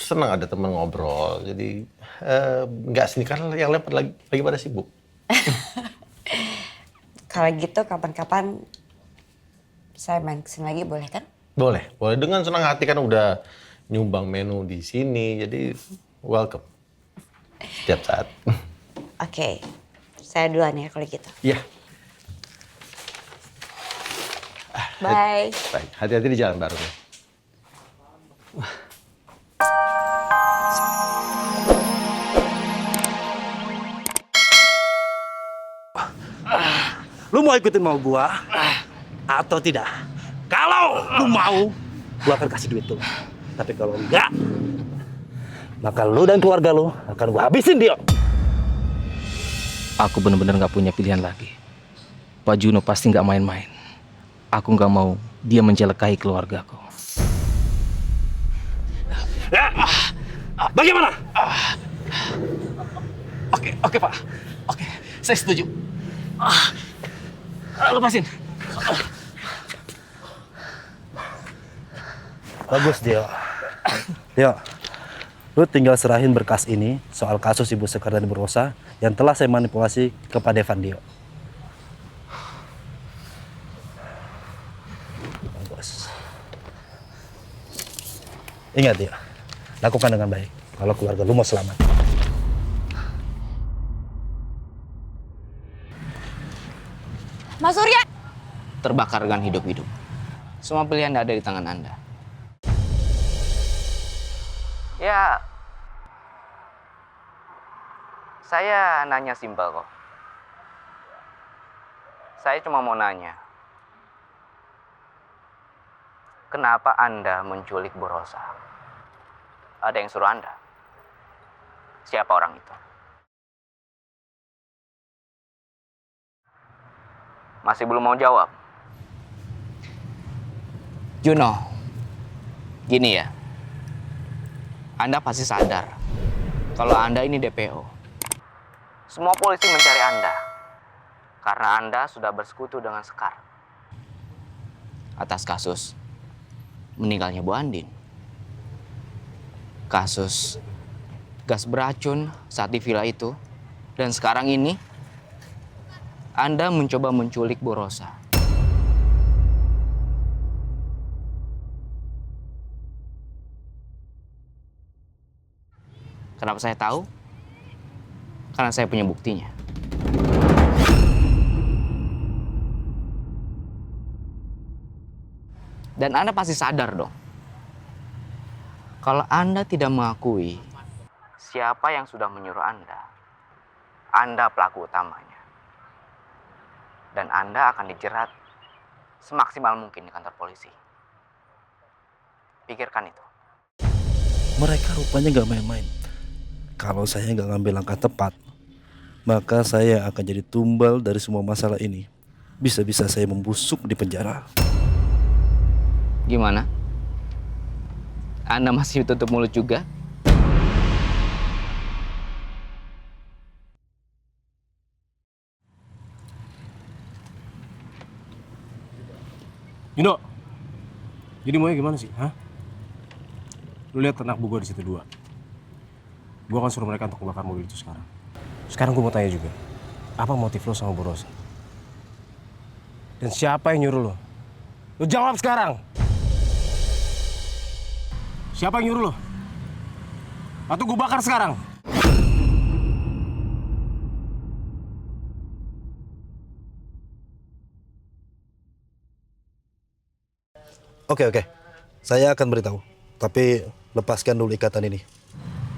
senang ada teman ngobrol. Jadi nggak sini karena yang lain lagi pada sibuk. Kalau gitu kapan-kapan saya main kesini lagi boleh kan? Boleh, boleh dengan senang hati kan udah nyumbang menu di sini. Jadi welcome setiap saat. Oke, saya duluan ya kalau gitu. Iya. Bye. Baik, hati-hati di jalan baru. Lu mau ikutin mau gua atau tidak? Kalau lu mau, gua akan kasih duit lu. Tapi kalau enggak, maka lu dan keluarga lu akan gua habisin dia. Aku benar-benar nggak punya pilihan lagi. Pak Juno pasti nggak main-main. Aku nggak mau dia mencelakai keluargaku. Bagaimana? Oke Pak. Oke, saya setuju. Lepasin. Bagus dia. Yo, lu tinggal serahin berkas ini soal kasus Ibu Sekar dan Ibu Rosa yang telah saya manipulasi kepada Evan Dio. Bagus. Ingat ya, lakukan dengan baik kalau keluarga lu mau selamat. Mas Surya! Terbakar dengan hidup-hidup. Semua pilihan ada di tangan Anda. Ya, saya nanya simpel kok. Saya cuma mau nanya, kenapa Anda menculik Bu Rosa? Ada yang suruh Anda? Siapa orang itu? Masih belum mau jawab? Juno, gini ya. Anda pasti sadar kalau Anda ini DPO. Semua polisi mencari Anda karena Anda sudah bersekutu dengan Sekar atas kasus meninggalnya Bu Andin, kasus gas beracun saat di villa itu, dan sekarang ini Anda mencoba menculik Bu Rosa. Kenapa saya tahu? Karena saya punya buktinya. Dan Anda pasti sadar dong, kalau Anda tidak mengakui siapa yang sudah menyuruh Anda pelaku utamanya. Dan Anda akan dijerat semaksimal mungkin di kantor polisi. Pikirkan itu. Mereka rupanya nggak main-main. Kalau saya nggak ngambil langkah tepat, maka saya akan jadi tumbal dari semua masalah ini. Bisa-bisa saya membusuk di penjara. Gimana? Anda masih tutup mulut juga? Yundo, jadi maunya gimana sih, hah? Lu lihat anak bu gue di situ 2. Gue akan suruh mereka untuk membakar mobil itu sekarang. Sekarang gue mau tanya juga, apa motif lo sama Bu Rosa? Dan siapa yang nyuruh lo? Lo jawab sekarang! Siapa yang nyuruh lo? Atau gue bakar sekarang? Oke. Saya akan beritahu. Tapi lepaskan dulu ikatan ini.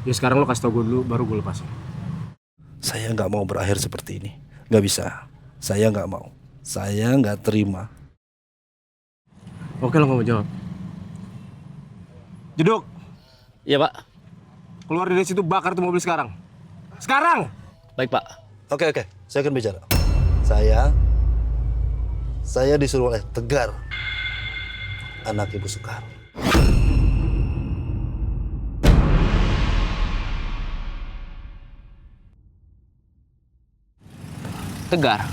Ya sekarang lo kasih tau gue dulu, baru gue lepasin. Saya nggak mau berakhir seperti ini. Nggak bisa. Saya nggak mau. Saya nggak terima. Oke, lo nggak mau jawab. Jeduk, Iya, Pak. keluar dari situ, bakar tuh mobil sekarang. Sekarang! Baik, Pak. Oke. Saya akan bicara. Saya disuruh oleh Tegar, anak Ibu Sekar. Tegar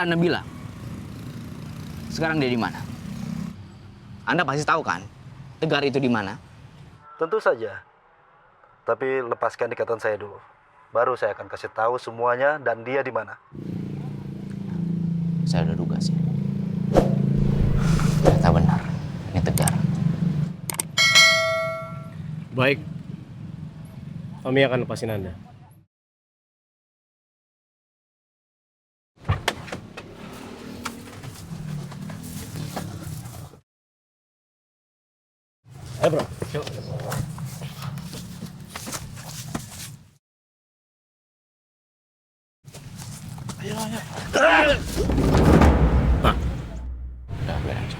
Anda bilang. Sekarang dia di mana? Anda pasti tahu kan? Tegar itu di mana? Tentu saja. Tapi lepaskan ikatan saya dulu. Baru saya akan kasih tahu semuanya dan dia di mana. Saya udah duga sih. Ternyata benar. Ini Tegar. Baik. Kami akan lepasin Anda. Ayo bro. Yuk. Udah biar aja.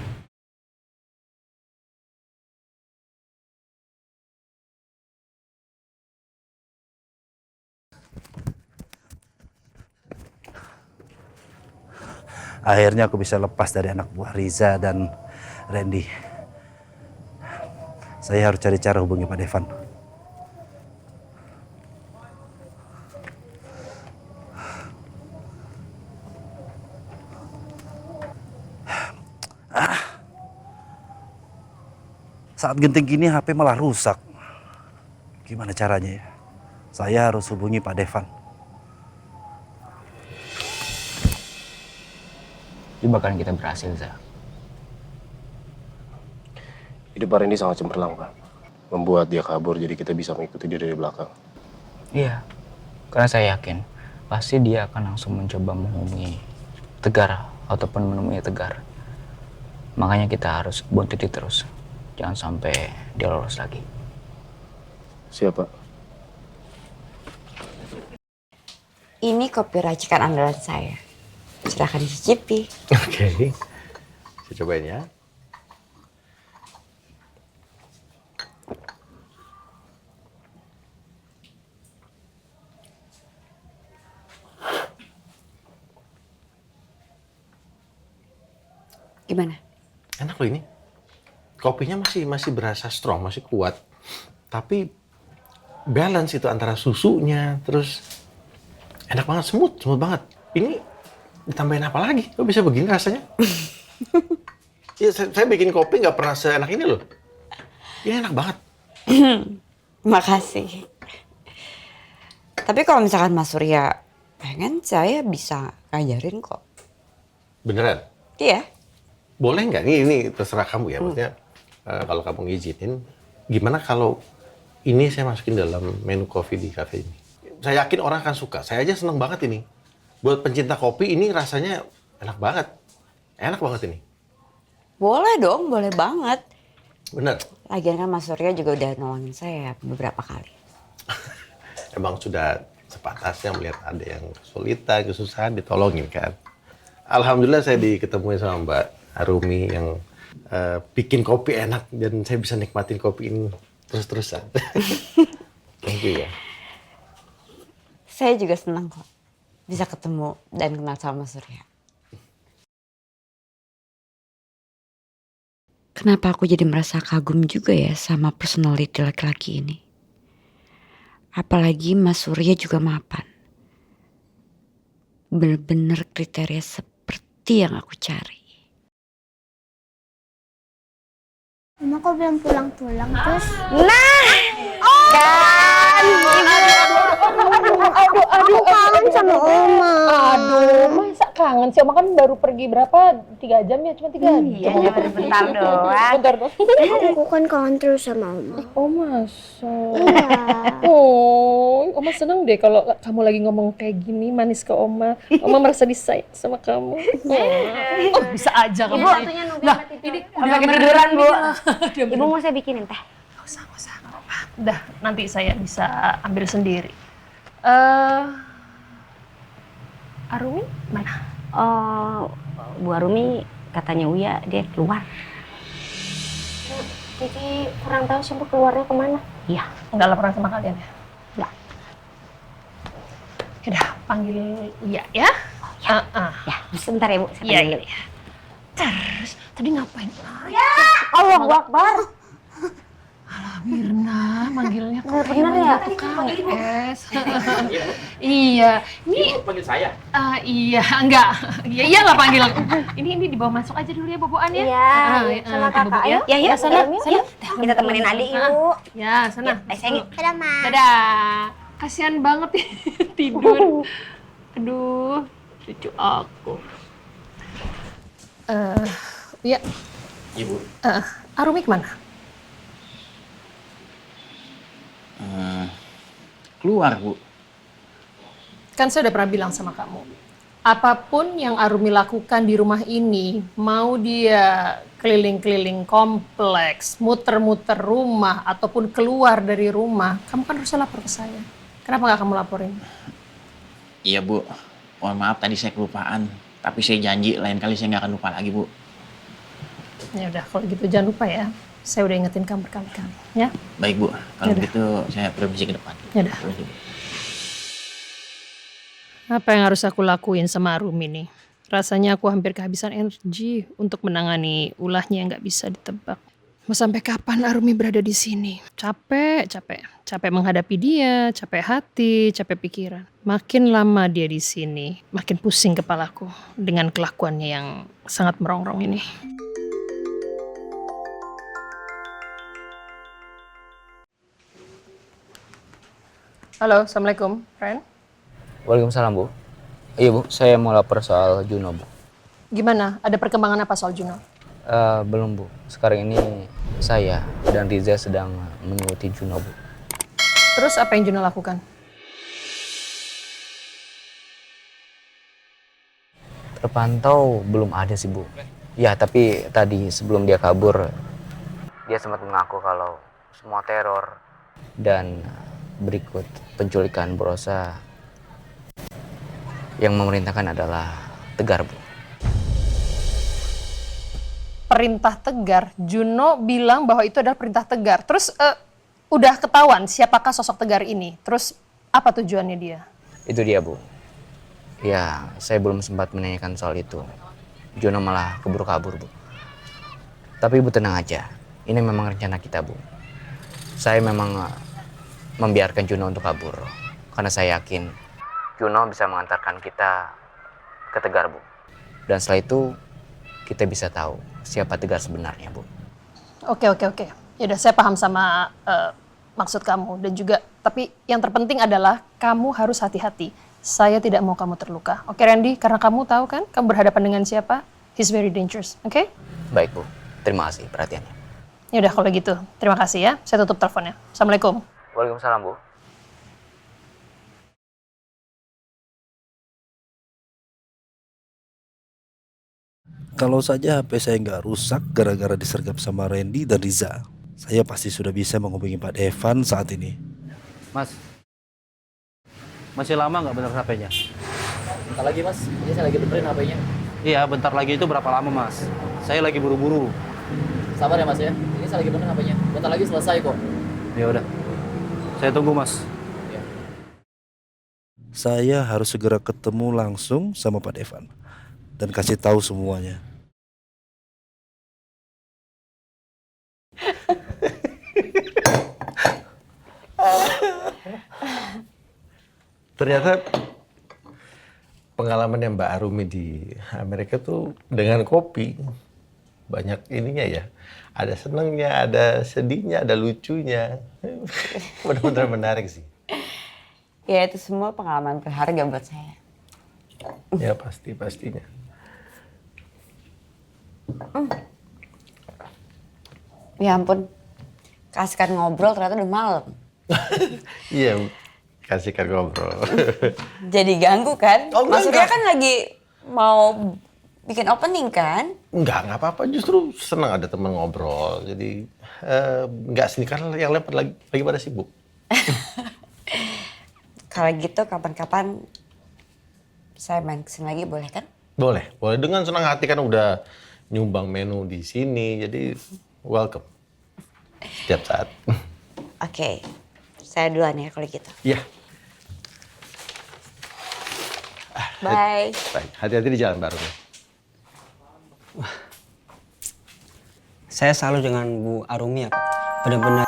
Akhirnya aku bisa lepas dari anak buah Riza dan Randy. Saya harus cari cara hubungi Pak Devan. Saat genting gini HP malah rusak. Gimana caranya ya? Saya harus hubungi Pak Devan. Jebakan kita berhasil, Za. Hidup Pak Randy sangat cemerlang, Pak. Membuat dia kabur, jadi kita bisa mengikuti dia dari belakang. Iya, karena saya yakin pasti dia akan langsung mencoba menghubungi Tegar ataupun menemui Tegar. Makanya kita harus buntuti terus. Jangan sampai dia lolos lagi. Siapa? Ini kopi racikan andalan saya. Silahkan dicicipi. Oke. Saya cobain ya. Gimana? Enak loh ini. Kopinya masih berasa strong, masih kuat. Tapi balance itu antara susunya, terus enak banget, smooth banget. Ini ditambahin apa lagi? Kok bisa begini rasanya? Ya, saya bikin kopi nggak pernah seenak ini loh. Ini enak banget. Makasih. Tapi kalau misalkan Mas Surya pengen, saya bisa ngajarin kok. Beneran? Iya. Boleh nggak? Ini terserah kamu ya. Maksudnya kalau kamu ngizinin, gimana kalau ini saya masukin dalam menu kopi di cafe ini? Saya yakin orang akan suka. Saya aja seneng banget ini. Buat pencinta kopi ini rasanya enak banget. Enak banget ini. Boleh dong, boleh banget. Bener. Lagian kan Mas Surya juga udah nolongin saya beberapa kali. Emang sudah sepantasnya melihat ada yang kesulitan, kesusahan, ditolongin kan. Alhamdulillah saya diketemuin sama Mbak Arumi yang bikin kopi enak dan saya bisa nikmatin kopi ini terus-terusan. Thank you ya. Saya juga senang kok bisa ketemu dan kenal sama Mas Surya. Kenapa aku jadi merasa kagum juga ya sama personality laki-laki ini. Apalagi Mas Surya juga mapan. Bener-bener kriteria seperti yang aku cari. Mama kok belum pulang-pulang terus? Aduh, kangen sama Oma. Aduh, masa kangen sih? Oma kan baru pergi berapa? 3 jam ya? Cuma 3 jam. Iya, cuma bentar doang. Bentar doang. Aku kan kangen terus sama Oma. Oh, masa? Iya. Oh, Oma seneng deh kalau kamu lagi ngomong kayak gini, manis ke Oma. Oma merasa disayang sama kamu. Oh, bisa aja kamu. Waktunya nungguin Nah, mati ini tuh. udah ketiduran, Bu. Ibu mau saya bikinin teh? Udah, nanti saya bisa ambil sendiri. Arumi mana? Oh, Bu Arumi katanya Uya dia keluar. Jadi kurang tahu sih Bu keluarnya kemana. Iya. Enggak laporan sama kalian ya? Enggak. Udah, panggil Uya ya? Ya, sebentar ya Bu, saya Iya, panggil dulu. iya. Terus, tadi ngapain? Allahu Akbar. Alah, Mirna manggilnya kok kayak Bener ya? manggil tukang es. Iya. Ini panggil saya. iya, enggak. Iya lah panggil. Ini dibawa masuk aja dulu ya boboan ya. Iya, sama ke bubuk kakak ya. Ya, yuk, sana, yuk, sana. Kita temenin adik yuk. Ya, sana. Ayo sayang. Dadah, Ma. Dadah. Kasihan banget ya tidur. Aduh, cucu aku. Ya. Ibu. Arumi kemana? Keluar, Bu. Kan saya udah pernah bilang sama kamu. Apapun yang Arumi lakukan di rumah ini, mau dia keliling-keliling kompleks, muter-muter rumah, ataupun keluar dari rumah, kamu kan harusnya lapor ke saya. Kenapa nggak kamu laporin? Iya Bu, mohon maaf tadi saya kelupaan. Tapi saya janji lain kali saya nggak akan lupa lagi Bu. Ya udah, kalau gitu jangan lupa ya. Saya udah ingetin kamu berkali-kali, ya. Baik Bu, kalau Yaudah. gitu saya permisi ke depan. Ya udah. Permisi, Bu. Apa yang harus aku lakuin sama Arumi nih? Rasanya aku hampir kehabisan energi untuk menangani ulahnya yang nggak bisa ditebak. Mau sampai kapan Arumi berada di sini? Capek menghadapi dia, capek hati, capek pikiran. Makin lama dia di sini, makin pusing kepalaku dengan kelakuannya yang sangat merongrong ini. Halo, assalamualaikum, Ren. Waalaikumsalam, Bu. Iya, Bu. Saya mau lapor soal Juno, Bu. Gimana? Ada perkembangan apa soal Juno? Belum, Bu. Sekarang ini saya dan Riza sedang mengikuti Juno, Bu. Terus apa yang Juno lakukan? Terpantau belum ada sih, Bu. Ya, tapi tadi sebelum dia kabur, dia sempat mengaku kalau semua teror dan berikut penculikan Bu Rosa yang memerintahkan adalah Tegar, Bu. Perintah Tegar? Juno bilang bahwa itu adalah perintah Tegar. Terus udah ketahuan siapakah sosok Tegar ini? Terus apa tujuannya dia? Itu dia, Bu. Ya, saya belum sempat menanyakan soal itu. Juno malah keburu kabur, Bu. Tapi Bu tenang aja. Ini memang rencana kita, Bu. Saya memang membiarkan Juno untuk kabur. Karena saya yakin Juno bisa mengantarkan kita ke Tegar, Bu. Dan setelah itu kita bisa tahu siapa Tegar sebenarnya, Bu. Oke. Yaudah, saya paham sama maksud kamu. Dan juga, tapi yang terpenting adalah kamu harus hati-hati. Saya tidak mau kamu terluka. Oke, Randy? Karena kamu tahu kan, kamu berhadapan dengan siapa? He's very dangerous, oke? Baik, Bu. Terima kasih perhatiannya. Yaudah, kalau gitu. Terima kasih ya. Saya tutup teleponnya. Assalamualaikum. Waalaikumsalam, Bu. Kalau saja HP saya nggak rusak gara-gara disergap sama Randy dan Riza, saya pasti sudah bisa menghubungi Pak Devan saat ini. Mas, masih lama nggak bener HP-nya? Bentar lagi Mas, ini saya lagi benerin HP-nya. Iya, bentar lagi itu berapa lama, Mas? Saya lagi buru-buru. Sabar ya Mas ya, ini saya lagi benerin HP-nya. Bentar lagi selesai kok. Ya udah, saya tunggu, Mas. Saya harus segera ketemu langsung sama Pak Devan dan kasih tahu semuanya. Ternyata pengalamannya Mbak Arumi di Amerika tuh dengan kopi banyak ininya ya. Ada senengnya, ada sedihnya, ada lucunya. Benar-benar menarik sih. Ya itu semua pengalaman berharga buat saya. Ya pastinya. Ya ampun, kasihkan ngobrol ternyata udah malam. Iya, kasihkan ngobrol. Jadi ganggu kan? Oh, Mas Surya enggak. kan lagi mau bikin opening kan? Enggak apa-apa. Justru senang ada teman ngobrol. Jadi enggak sini karena yang lain lagi pada sibuk. Kalau gitu kapan-kapan saya main kesini lagi boleh kan? Boleh dengan senang hati kan udah nyumbang menu di sini. Jadi welcome. Setiap saat. Oke, saya duluan ya kalau gitu. Iya. Bye. Baik, hati-hati di jalan baru. Saya salut dengan Bu Arumi ya, Pak. Benar-benar